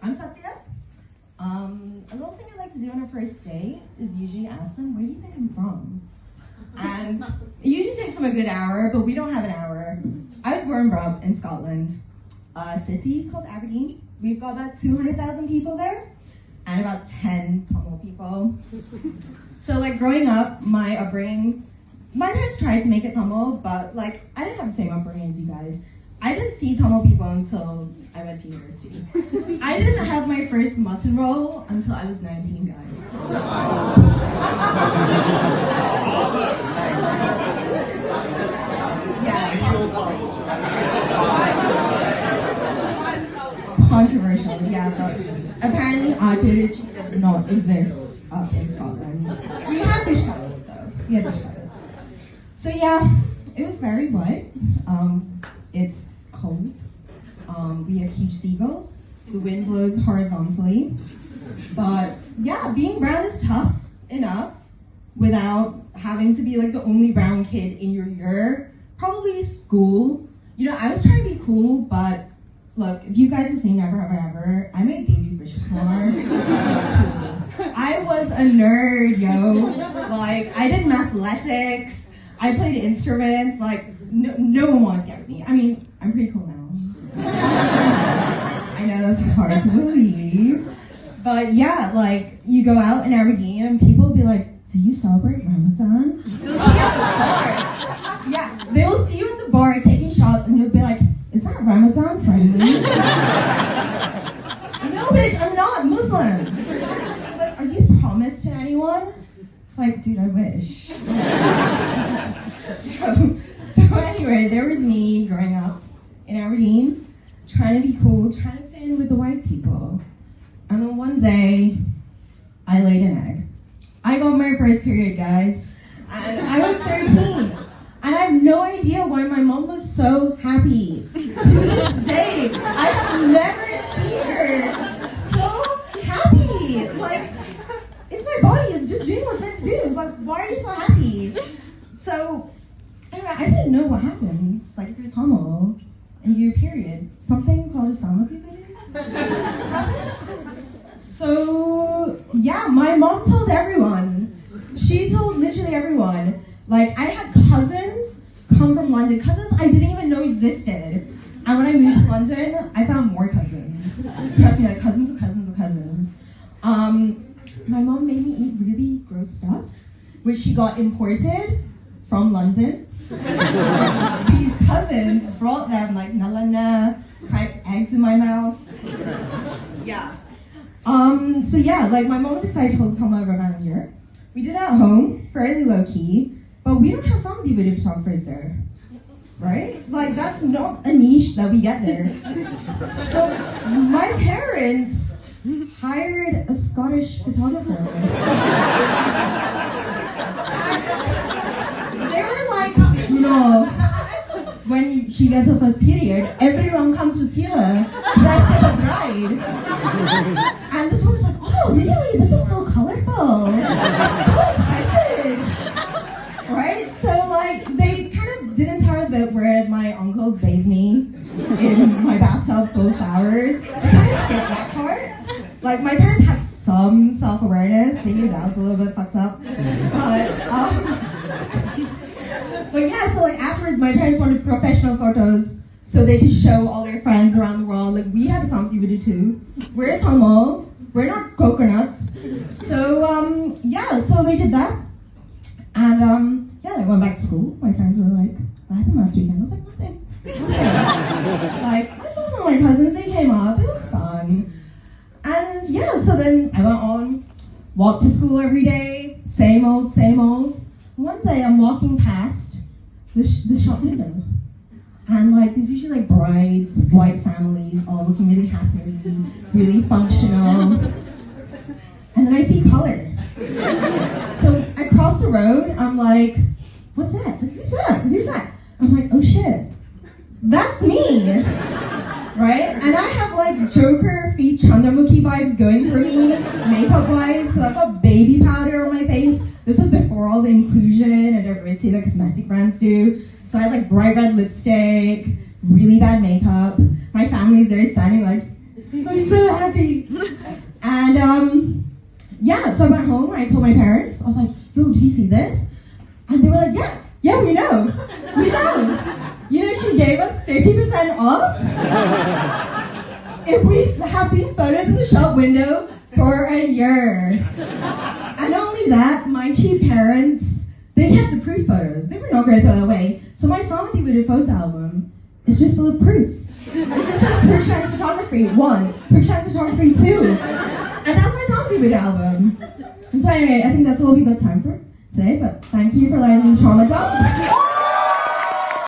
I'm Satya. A little thing I like to do on a first date is usually ask them, where do you think I'm from? And it usually takes them a good hour, but we don't have an hour. I was born and brought up in Scotland, a city called Aberdeen. We've got about 200,000 people there, and about 10 Tamil people. So like growing up, my upbringing, my parents tried to make it Tamil, but like I didn't have the same upbringing as you guys. I didn't see Tamil people until I went to university. I didn't have my first mutton roll until I was 19, guys. Controversial, yeah, but apparently Ardurich does not exist up in Scotland. We have fish cutlets though. We had fish cutlets. So yeah, it was very wet. It's cold. We have huge seagulls. The wind blows horizontally. But yeah, being brown is tough enough without having to be like the only brown kid in your year. Probably school. You know, I was trying to be cool, but look, if you guys have seen Never Have I Ever, I made baby fish before. I was a nerd, yo. Like, I did mathletics. I played instruments. Like, no one wants to get with me. I mean, I'm pretty cool now. I know that's hard to believe. But yeah, like, you go out in Aberdeen and people will be like, do you celebrate Ramadan? They'll see you at the bar. Yeah, they will see you at the bar taking shots and you'll be like, is that Ramadan friendly? No, bitch, I'm not Muslim. Like, are you promised to anyone? It's like, dude, I wish. So anyway, there was me growing up in Aberdeen, trying to be cool, trying to fit in with the white people. And then one day, I laid an egg. I got my first period, guys. And I was 13. And I have no idea why my mom was so happy. To this day, I have never seen her so happy. Like, it's my body, it's just doing what it's meant to do. Like, why are you so happy? So, anyway, I didn't know what happens, like, if you're Tamil and you get your period. Something called a Samapipiri happens. So, yeah, my mom told everyone. She told literally everyone. Like, I had cousins come from London, cousins I didn't even know existed. And when I moved to London, I found more cousins. Trust me, like cousins of cousins of cousins. My mom made me eat really gross stuff, which she got imported from London. These cousins brought them like nalana, cracked eggs in my mouth. Yeah. So yeah, like my mom was excited to tell my around a year. We did it at home, fairly low key. But we don't have somebody with photographers there, right? Like, that's not a niche that we get there. So, my parents hired a Scottish photographer. They were like, you know, when she gets her first period, everyone comes to see her dressed as a bride. And this woman's like, oh, really? This is so colorful. So excited. Right? So, like, they kind of didn't tell her the bit where my uncles bathed me in my bathtub full of flowers. They kind of skipped that part. Like, my parents had some self-awareness. They knew that was a little bit fucked up. But yeah, so, like, afterwards, my parents wanted professional photos so they could show all their friends around the world. Like, we had something to do too. We're Tamil. We're not coconuts. So, yeah, so they did that. And yeah, I went back to school. My friends were like, what happened last weekend? I was like, nothing. Like, I saw some of my cousins, they came up, it was fun. And yeah, so then I went on, walked to school every day, same old, same old. One day I'm walking past the shop window. And like, there's usually like brides, white families, all looking really happy, really functional. And then I see color. So I cross the road, I'm like, what's that? Like, who's that? Who's that? I'm like, oh shit, that's me, right? And I have like Joker feet Chandramukhi vibes going for me, makeup wise, because I've got baby powder on my face. This was before all the inclusion and diversity that cosmetic brands do. So I had like bright red lipstick, really bad makeup. My family's there standing like, I'm so happy. And yeah, so I went home and I told my parents. I was like, yo, did you see this? And they were like, yeah, we know. We know. You know, she gave us 50% off if we have these photos in the shop window for a year. And not only that, my two parents, they kept the proof photos. They were not going to throw it away. So my Samantha Woodard photo album is just full of proofs. It just says Brookshire's Photography 1, Brookshire's Photography 2. And that's my Samantha Woodard album. And so anyway, I think that's all we've got time for today, but thank you for letting me traumatize.